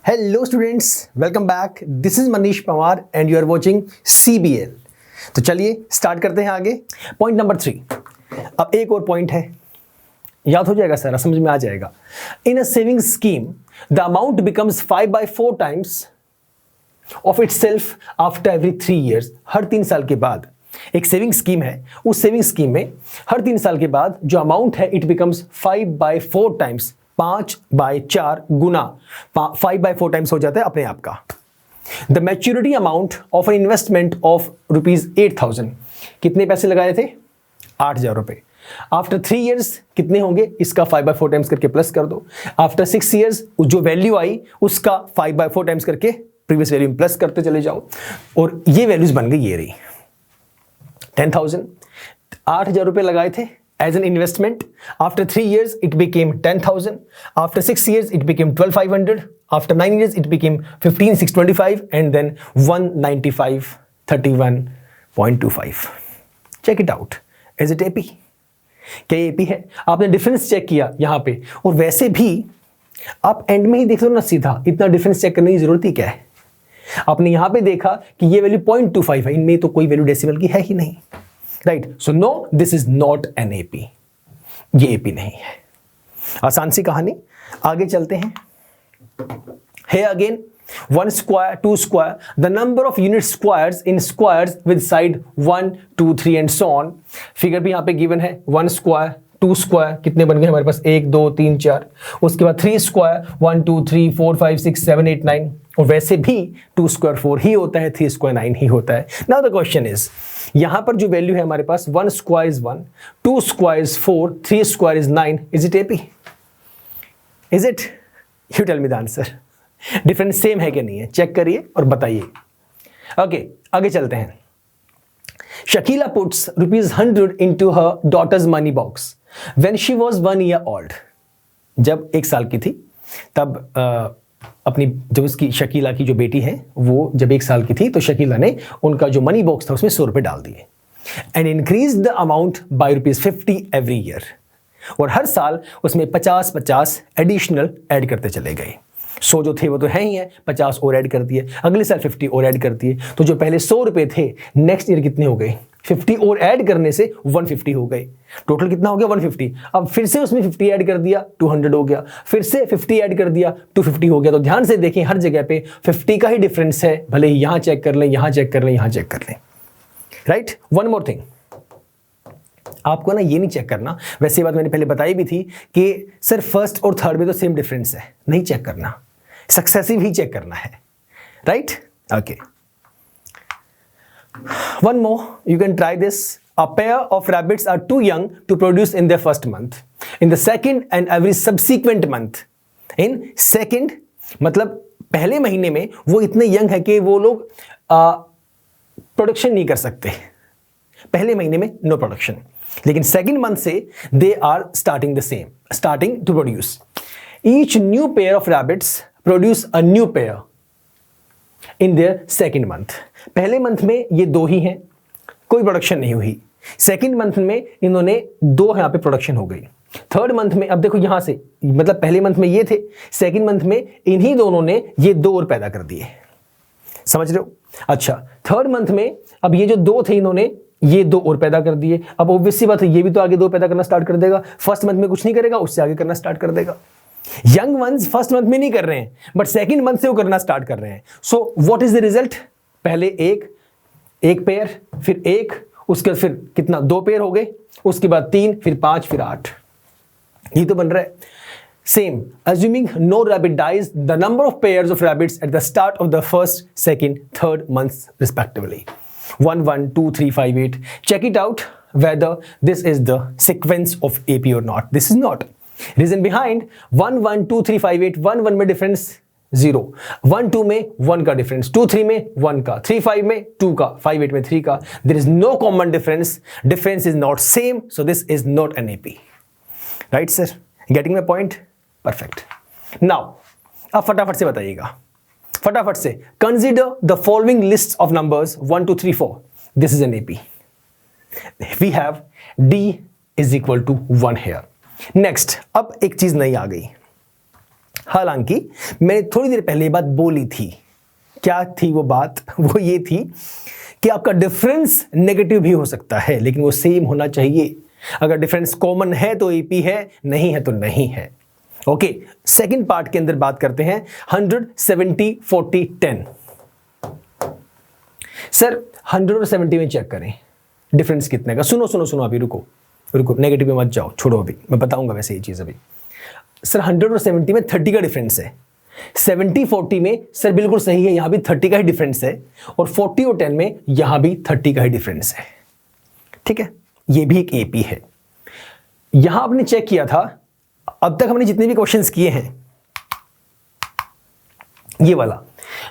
Hello students, welcome back. This is Manish Pawar and you are watching CBL। तो चलिए start करते हैं आगे। Point number 3। अब एक और पॉइंट है, याद हो जाएगा सारा, समझ में आ जाएगा। In a saving scheme the amount becomes 5/4 times of itself after every 3 years। हर 3 साल के बाद एक सेविंग स्कीम है, उस सेविंग स्कीम में हर 3 साल के बाद जो अमाउंट है it becomes 5/4 times, 5/4 Guna 5/4 times हो जाता है अपने आप का। The maturity amount of an investment of ₹8,000। कितने पैसे लगाए थे? 8,000 रुपए। आफ्टर 3 years कितने होंगे? इसका 5/4 टाइम्स करके प्लस कर दो। आफ्टर 6 years जो वैल्यू आई उसका 5/4 टाइम्स करके प्रीवियस वैल्यू प्लस करते चले जाओ और ये वैल्यूज बन गई, ये रही 10,000। 8,000 रुपए लगाए थे as an investment. After 3 years it became 10,000। After 6 years it became 12,500। After 9 years it became 15,625 and then 195,31.25। Check it out. Is it AP? क्या AP है? आपने डिफरेंस चेक किया यहां पे, और वैसे भी आप एंड में ही देख लो ना सीधा, इतना डिफरेंस चेक करने की जरूरत ही क्या है। आपने यहां पे देखा कि ये वैल्यू 0.25 है, इनमें तो कोई वैल्यू डेसिमल की है ही नहीं, right? So no, this is not an AP। ये AP नहीं है। आसान सी कहानी, आगे चलते हैं। Here again, 1 square, 2 square, the number of unit squares in squares with side 1, 2, 3 and so on। Figure भी यहाँ पे गिवन है। 1 square, 2 square, कितने बन गए हमारे पास? 1, 2, 3, 4। उसके बाद 3 square, 1, 2, 3, 4, 5, 6, 7, 8, 9। और वैसे भी 2 square 4 ही होता है, 3 square 9 ही होता है। Now the question is, यहाँ पर जो वैल्यू है हमारे पास 1 square is 1, 2 square is 4, 3 square is 9। Is it AP? Is it? You tell me the answer। Difference same है कि नहीं है, चेक करिए और बताइए। ओके, आगे चलते हैं। Shakila puts ₹100 into her daughter's money box when she was 1 year old। जब 1 साल की थी तब अपनी जब उसकी शकीला की जो बेटी है वो जब 1 साल की थी तो शकीला ने उनका जो मनी बॉक्स था उसमें 100 रुपए डाल दिए। And increase the amount by ₹50 every year. और हर साल उसमें 50-50 एडिशनल ऐड करते चले गए। 100 जो थे वो तो है ही है, 50 और ऐड कर दिए, अगले साल 50 और ऐड कर दिए। तो जो पहले 100 रुपए थे नेक्स्ट ईयर कितने हो गए? 50 और ऐड करने से 150 हो गए। टोटल कितना हो गया? 150। अब फिर से उसमें 50 ऐड कर दिया, 200 हो गया। फिर से 50 ऐड कर दिया, 250 हो गया। तो ध्यान से देखें, हर जगह पे 50 का ही डिफरेंस है, भले ही यहां चेक कर लें, यहां चेक कर लें, यहां चेक कर लें, राइट? वन मोर थिंग, आपको ना ये नहीं चेक करना, वैसे बात मैंने पहले बताई भी थी कि सर फर्स्ट और थर्ड में तो सेम डिफरेंस है, नहीं चेक करना, सक्सेसिव ही चेक करना है, right? Okay, one more, you can try this. A pair of rabbits are too young to produce in their first month, in the second and every subsequent month। in second मतलब पहले महीने में वो इतने young है कि वो लोग प्रोडक्शन नहीं कर सकते, पहले महीने में नो प्रोडक्शन, लेकिन सेकेंड मंथ से they are starting the same, starting to produce. Each new pair of rabbits produce a new pair in their second month. पहले मंथ में ये 2 ही हैं, कोई प्रोडक्शन नहीं हुई। सेकेंड मंथ में इन्होंने 2 यहाँ पे प्रोडक्शन हो गई। थर्ड मंथ में अब देखो यहां से, मतलब पहले मंथ में ये थे, सेकेंड मंथ में इन्हीं दोनों ने ये 2 और पैदा कर दिए, समझ रहे हो? अच्छा, थर्ड मंथ में अब ये जो 2 थे इन्होंने ये 2 और पैदा कर दिए। अब ऑब्वियस सी बात है ये भी तो आगे 2 पैदा करना स्टार्ट कर देगा। फर्स्ट मंथ में कुछ नहीं करेगा, उससे आगे करना स्टार्ट कर देगा। यंग वंस फर्स्ट मंथ में नहीं कर रहे हैं, बट सेकंड मंथ से वो करना स्टार्ट कर रहे हैं। So what is the result? पहले एक पेयर, फिर 1, उसके बाद फिर कितना? 2 पेयर हो गए, उसके बाद 3, फिर 5, फिर 8। ये तो बन रहा है। Same, assuming no rabbit dies, the number of pairs of rabbits at the start of the first, second, third months respectively। 1, 1, 2, 3, 5, 8। Check it out whether this is the sequence of AP or not। This is not। Reason behind 1, 1, 2, 3, 5, 8, 1, 1 में difference 0, 1, 2 में 1 का difference, 2, 3 में 1 का, 3, 5 में 2 का, 5, 8 में 3 का। There is no common difference। Difference is not same, so this is not an AP। Right sir? Getting my point? Perfect। Now, अब फटाफट से बताइएगा, फटाफट से। Consider the following lists of numbers 1, 2, 3, 4। This is an AP। We have D is equal to 1 here। Next, अब एक चीज नई आ गई। हालांकि मैंने थोड़ी देर पहले ये बात बोली थी। क्या थी वो बात? वो ये थी कि आपका डिफरेंस नेगेटिव भी हो सकता है, लेकिन वो सेम होना चाहिए। अगर डिफरेंस कॉमन है तो एपी है, नहीं है तो नहीं है। ओके, सेकंड पार्ट के अंदर बात करते हैं 100, 70, 40, 10। सर 100 और 70 में चेक करें डिफरेंस कितने का। सुनो सुनो सुनो, अभी रुको रुको, नेगेटिव में मत जाओ, छोड़ो, अभी मैं बताऊंगा वैसे ये चीज़। अभी सर 100 और 70 में 30 का डिफरेंस है। 70, 40 में सर बिल्कुल सही है, यहां भी 30 का ही डिफरेंस है। और 40 और 10 में यहां भी 30 का ही डिफरेंस है। ठीक है, ये भी एक एपी है। यहां आपने चेक किया था, अब तक हमने जितने भी क्वेश्चंस किए हैं, ये वाला,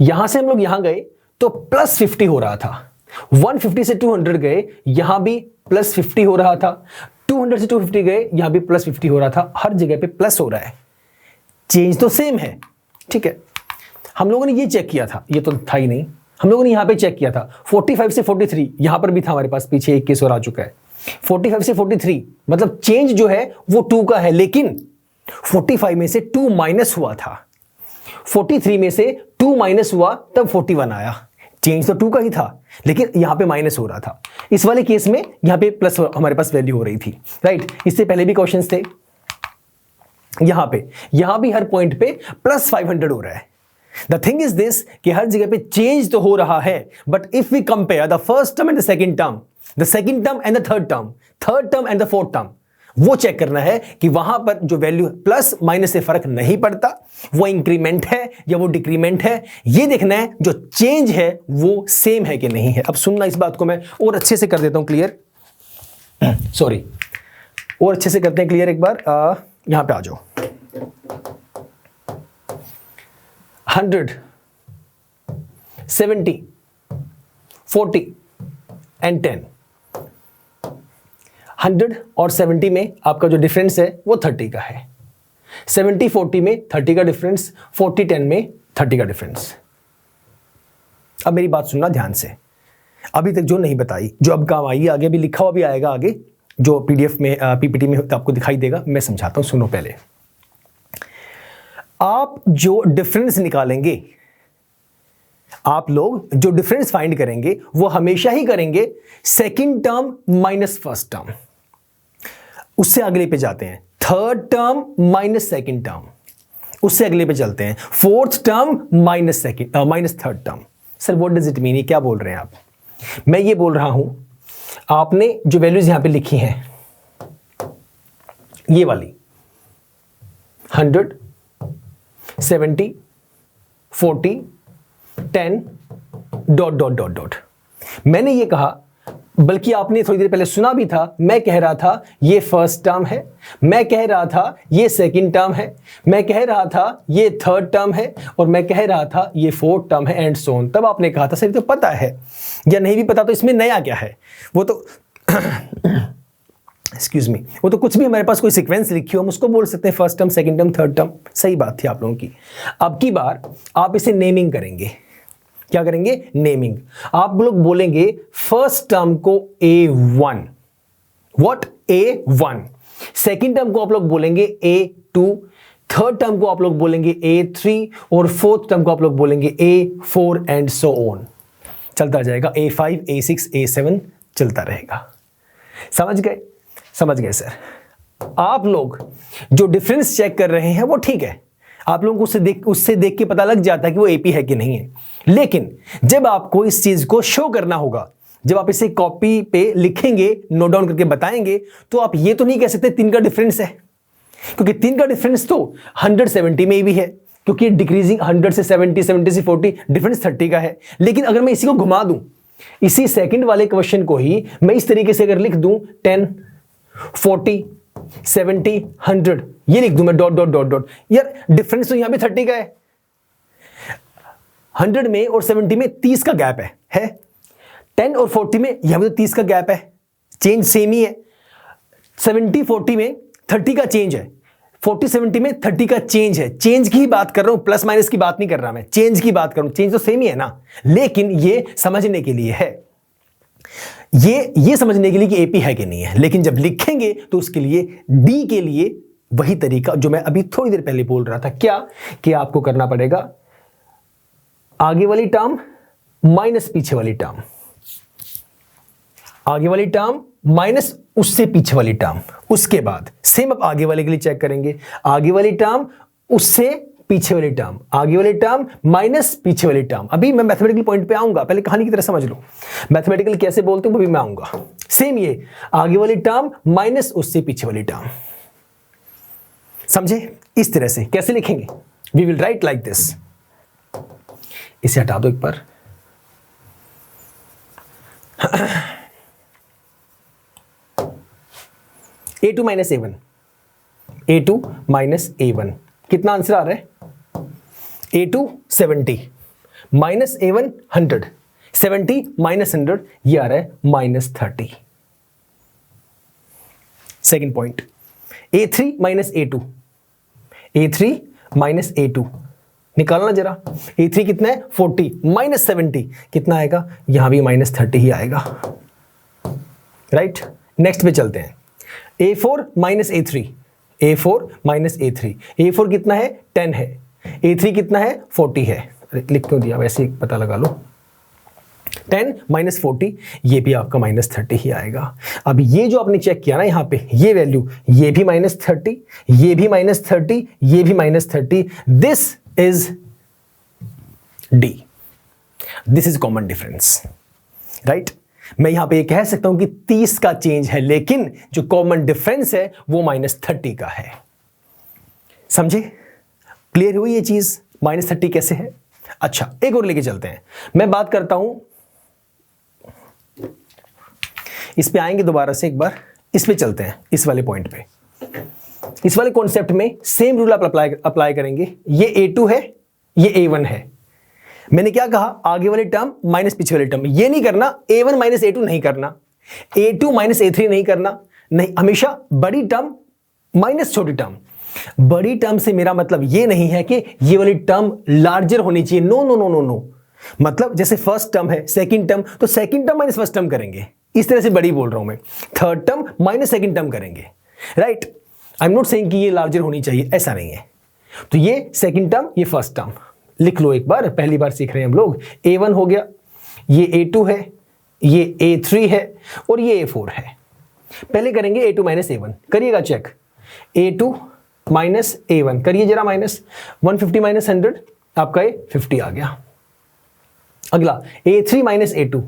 यहां से हम लोग यहां गए तो +50 हो रहा था। 150 से 200 गए, यहां भी +50 हो रहा था। 200 से 250 गए, यहां भी +50 हो रहा था। हर जगह पे प्लस हो रहा है, चेंज तो सेम है। ठीक है, हम लोगों ने ये चेक किया था, ये तो था ही नहीं, हम लोगों ने यहां पे चेक किया था 45 से 43, यहां पर भी था हमारे पास, पीछे एक केस और आ चुका है। 45 से 43 मतलब चेंज जो है वो 2 का है, लेकिन 45 में से 2 माइनस हुआ था। 43 में से 2 माइनस हुआ तब 41 आया। चेंज तो 2 का ही था, लेकिन यहां पे माइनस हो रहा था। इस वाले केस में यहां पे प्लस हमारे पास वैल्यू हो रही थी, राइट। इससे पहले भी क्वेश्चंस थे, यहां भी हर पॉइंट पे +500 हो रहा है। द थिंग इज दिस कि हर जगह पे चेंज तो हो रहा है, but if we compare the first term and the second term, the second term and the third term and the fourth term, वो चेक करना है कि वहां पर जो वैल्यू प्लस माइनस से फर्क नहीं पड़ता, वो इंक्रीमेंट है या वो डिक्रीमेंट है। ये देखना है जो चेंज है वो सेम है कि नहीं है। अब सुनना, इस बात को मैं और अच्छे से कर देता हूं क्लियर, सॉरी, और अच्छे से करते हैं क्लियर एक बार। यहां पे आ जाओ। 100, 70, 40 एंड 10। 100 और 70 में आपका जो डिफरेंस है वो 30 का है। 70, 40 में 30 का डिफरेंस, 40, 10 में 30 का डिफरेंस। अब मेरी बात सुनना ध्यान से, अभी तक जो नहीं बताई, जो अब काम आई, आगे भी लिखा हुआ भी आएगा, आगे जो पीडीएफ में पीपीटी में तो आपको दिखाई देगा। मैं समझाता हूं, सुनो पहले। आप जो डिफरेंस निकालेंगे, आप लोग जो डिफरेंस फाइंड करेंगे वो हमेशा ही करेंगे second term minus first term. उससे अगले पे जाते हैं third term minus second term, उससे अगले पे चलते हैं fourth term minus third term. Sir what does it mean, ये क्या बोल रहे हैं आप? मैं ये बोल रहा हूं, आपने जो वैल्यूज यहां पे लिखी हैं, ये वाली 100, 70, 40, 10 ... मैंने ये कहा, बल्कि आपने थोड़ी देर पहले सुना भी था, मैं कह रहा था ये फर्स्ट टर्म है, मैं कह रहा था ये सेकंड टर्म है, मैं कह रहा था ये थर्ड टर्म है, और मैं कह रहा था ये फोर्थ टर्म है, एंड सो ऑन। तब आपने कहा था सर तो पता है, या नहीं भी पता तो इसमें नया क्या है? वो तो एक्सक्यूज मी, वो तो कुछ भी हमारे पास कोई सीक्वेंस लिखी हो, हम उसको बोल सकते हैं first term, second term, third term. सही बात थी आप लोगों की। अब की बार आप इसे नेमिंग करेंगे। क्या करेंगे? नेमिंग। आप लोग बोलेंगे फर्स्ट टर्म को A1, what? A1। Second term को आप लोग बोलेंगे A2, थर्ड टर्म को आप लोग बोलेंगे A3, और फोर्थ टर्म को आप लोग बोलेंगे A4 एंड सो ऑन। चलता जाएगा A5, A6, A7 चलता रहेगा। समझ गए? समझ गए सर। आप लोग जो डिफरेंस चेक कर रहे हैं वो ठीक है, आप लोगों को उससे देख के पता लग जाता है कि वो एपी है कि नहीं है। लेकिन जब आपको इस चीज को शो करना होगा, जब आप इसे कॉपी पे लिखेंगे, नोट डाउन करके बताएंगे, तो आप ये तो नहीं कह सकते 3 का डिफरेंस है, क्योंकि 3 का डिफरेंस तो 100, 70 में भी है, क्योंकि डिक्रीजिंग 100 से 70, 70 से 40, डिफरेंस 30 का है। लेकिन अगर मैं इसी को घुमा दूं, इसी सेकंड वाले क्वेश्चन को ही मैं इस तरीके से अगर लिख दूं 10, 40, 70, 100, ये लिख दूं मैं डॉट, यार डिफरेंस तो यहां भी 30 का है। 100 में और 70 में 30 का गैप है। 10 और 40 में यहां भी तो 30 का गैप है, चेंज सेम ही है। 70, 40 में 30 का चेंज है, 40, 70 में 30 का चेंज है। चेंज की ही बात कर रहा हूं, प्लस माइनस की बात नहीं कर रहा मैं, चेंज की बात कर रहा हूं। चेंज तो सेम ही है ना, लेकिन ये समझने के लिए है, ये समझने के लिए कि एपी है कि नहीं है। लेकिन जब लिखेंगे तो उसके लिए डी के लिए वही तरीका जो मैं अभी थोड़ी देर पहले बोल रहा था, क्या कि आपको करना पड़ेगा आगे वाली टर्म माइनस पीछे वाली टर्म, आगे वाली टर्म माइनस उससे पीछे वाली टर्म, उसके बाद सेम अब आगे वाले के लिए चेक करेंगे, आगे वाली टर्म उससे पीछे वाली टर्म, आगे वाली टर्म माइनस पीछे वाली टर्म। अभी मैं मैथमेटिकल पॉइंट पे आऊंगा, पहले कहानी की तरह समझ लो मैथमेटिकल कैसे बोलते हैं, वो भी मैं आऊंगा। सेम ये आगे वाली टर्म माइनस उससे पीछे वाली टर्म, समझे? इस तरह से कैसे लिखेंगे, we will write like this. इसे हटा दो एक बार। A2 minus A1, A2 minus A1, कितना आंसर आ रहा है? A2 70 माइनस A1 100, 70 माइनस 100 ये आ रहा है minus 30। Second point A3 minus A2, A3 minus A2 निकालना जरा। A3 कितना है? 40 माइनस 70 कितना आएगा? यहां भी माइनस 30 ही आएगा, राइट? नेक्स्ट पे चलते हैं। A4 minus A3, A4 minus A3, A4 कितना है? 10 है, A3 कितना है? 40 है। लिख क्यों दिया, वैसे ही पता लगा लो। 10 माइनस 40 ये भी आपका माइनस 30 ही आएगा। अब ये जो आपने चेक किया ना यहाँ पे, ये वैल्यू, ये भी माइनस 30, ये भी माइनस 30, ये भी minus 30, this is D, this is common difference, right? मैं यहां पे ये कह सकता हूं कि 30 का चेंज है, लेकिन जो कॉमन डिफरेंस है वो माइनस 30 का है। समझे? क्लियर हुई ये चीज, माइनस 30 कैसे है? अच्छा, एक और लेके चलते हैं। मैं बात करता हूं, इस पे आएंगे दोबारा से एक बार, इस पे चलते हैं, इस वाले पॉइंट पे। इस वाले कॉन्सेप्ट में सेम रूल आप अप्लाई करेंगे। ये A2 है, ये A1 है। मैंने क्या कहा? आगे वाली टर्म माइनस पीछे वाली टर्म। ये नहीं करना, A1 माइनस A2 नहीं करना, A2 माइनस A3 नहीं करना, नहीं, हमेशा बड़ी टर्म माइनस छोटी टर्म। बड़ी टर्म से मेरा मतलब ये नहीं है कि ये वाली टर्म लार्जर होनी चाहिए, no no no no no. मतलब जैसे फर्स्ट टर्म है, सेकंड टर्म, तो second term minus first term करेंगे, इस तरह से बड़ी बोल रहा हूं मैं। Third term minus second term करेंगे, right? I am not saying कि ये लार्जर होनी चाहिए, ऐसा नहीं है। तो ये सेकंड टर्म, ये फर्स्ट टर्म लिख लो एक बार, पहली बार सीख रहे हैं हम लोग। A1 हो गया, ये A2 है, ये A3 है और ये A4 है। पहले करेंगे A2 माइनस A1, करिएगा चेक। A2 माइनस A1 करिए जरा, माइनस 150 माइनस 100 आपका ये 50 आ गया। अगला A3 माइनस A2,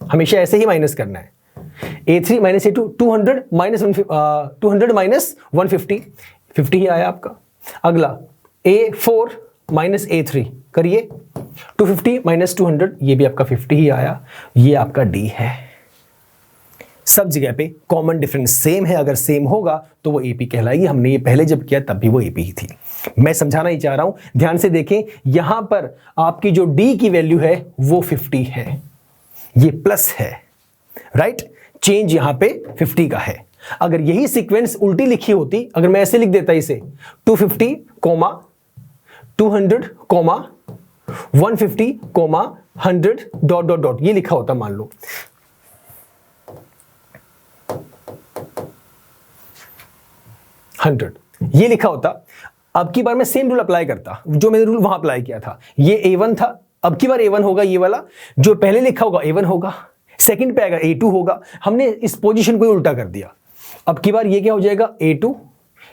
हमेशा ऐसे ही माइनस करना है। A3 minus A2 200 minus 200 minus 150, 50 ही आया आपका। अगला A4 माइनस A3 करिए, 250 माइनस 200 ये भी आपका 50 ही आया, ये आपका D है। सब जगह पे कॉमन डिफरेंस सेम है, अगर सेम होगा तो वो AP कहलाएगी। हमने ये पहले जब किया तब भी वो AP ही थी। मैं समझाना ही चाह रहा हूं, ध्यान से देखें। यहां पर आपकी जो D की वैल्यू है वो 50 है, ये प्लस है, राइट? चेंज यहां पे 50 का है। अगर यही सीक्वेंस उल्टी लिखी होती, अगर मैं ऐसे लिख देता इसे 250, 200, 150, 100 डॉट डॉट डॉट, ये लिखा होता मान लो, ये लिखा होता। अब की बार मैं सेम रूल अप्लाई करता जो मैंने रूल वहां अप्लाई किया था। ये A1 था, अब की बार A1 होगा, ये वाला जो पहले लिखा होगा A1 होगा, सेकंड पे आएगा A2 होगा। हमने इस पोजीशन को उल्टा कर दिया। अब की बार ये क्या हो जाएगा? A2,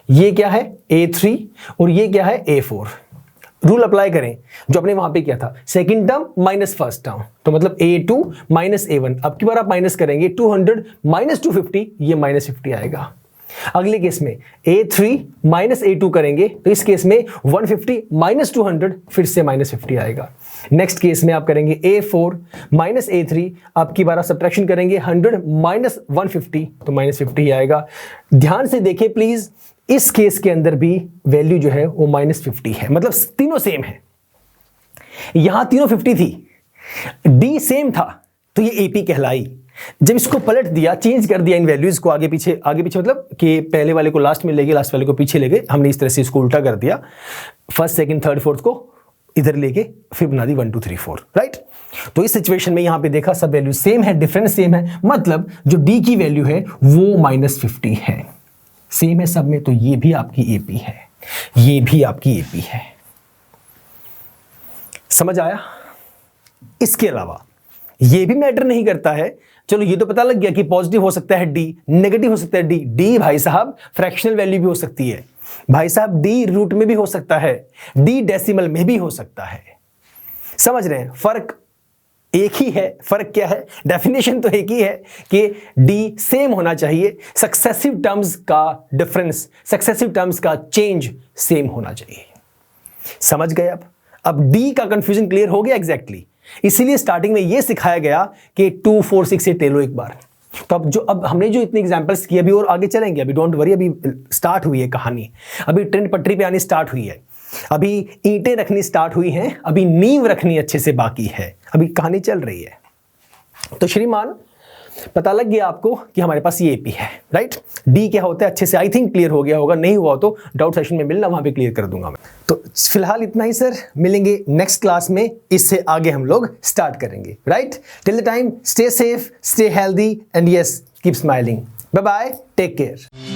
ये क्या है? A3 और ये क्या है? A4। रूल अप्लाई करें जो आपने वहां पे किया था, second term minus first term, तो मतलब A2 माइनस A1। अब की बार आप माइनस करेंगे 200 माइनस 250, ये माइनस 50 आएगा। अगले केस में A3 माइनस A2 करेंगे तो इस केस में 150 माइनस 200 फिर से माइनस 50 आएगा। नेक्स्ट केस में आप करेंगे A4 माइनस A3, आपकी बार सब्ट्रैक्शन करेंगे 100 माइनस 150 तो माइनस 50 ही आएगा। ध्यान से देखें प्लीज, इस केस के अंदर भी वैल्यू जो है वो माइनस 50 है, मतलब तीनों सेम है। यहां तीनों 50 थी, D सेम था तो ये AP कहलाई। जब इसको पलट दिया, चेंज कर दिया इन वैल्यूज को, आगे पीछे मतलब कि पहले वाले को लास्ट में ले गए, लास्ट वाले को पीछे ले गए, हमने इस तरह से इसको उल्टा कर दिया। फर्स्ट, सेकंड, थर्ड, फोर्थ को इधर लेके फिर बना दी 1 2 3 4, राइट? तो इस सिचुएशन में यहां पे देखा सब वैल्यू सेम है, डिफरेंस सेम है, मतलब जो D की वैल्यू है वो माइनस 50 है। सेम है सब में, तो ये भी आपकी एपी है, ये भी आपकी एपी है। समझ आया? इसके अलावा ये भी मैटर नहीं करता है। चलो ये तो पता लग गया कि पॉजिटिव हो सकता है डी, नेगेटिव हो सकता है डी। डी भाई साहब फ्रैक्शनल वैल्यू भी हो सकती है भाई साहब, डी रूट में भी हो सकता है, डी डेसिमल में भी हो सकता है। समझ रहे हैं? फर्क एक ही है। फर्क क्या है? डेफिनेशन तो एक ही है कि डी सेम होना चाहिए, सक्सेसिव टर्म्स का डिफरेंस, सक्सेसिव टर्म्स का चेंज सेम होना चाहिए। समझ गए? अब डी का कंफ्यूजन क्लियर हो गया एग्जैक्टली। इसीलिए स्टार्टिंग में यह सिखाया गया कि 2 4 6 8 ले लो एक बार। तो अब हमने जो इतने एग्जांपल्स किए, अभी और आगे चलेंगे, अभी डोंट वरी, अभी स्टार्ट हुई है कहानी, अभी ट्रेन पटरी पे आनी स्टार्ट हुई है, अभी ईंटें रखनी स्टार्ट हुई हैं, अभी नींव रखनी अच्छे से बाकी है, अभी कहानी चल रही है। तो श्रीमान पता लग गया आपको कि हमारे पास ये एपी है, राइट? डी क्या होता है अच्छे से आई थिंक क्लियर हो गया होगा, नहीं हुआ तो डाउट सेशन में मिलना, वहां पे क्लियर कर दूंगा मैं। तो फिलहाल इतना ही सर, मिलेंगे नेक्स्ट क्लास में, इससे आगे हम लोग स्टार्ट करेंगे, right? Till the time stay safe, stay healthy and yes keep smiling. Bye bye, take care.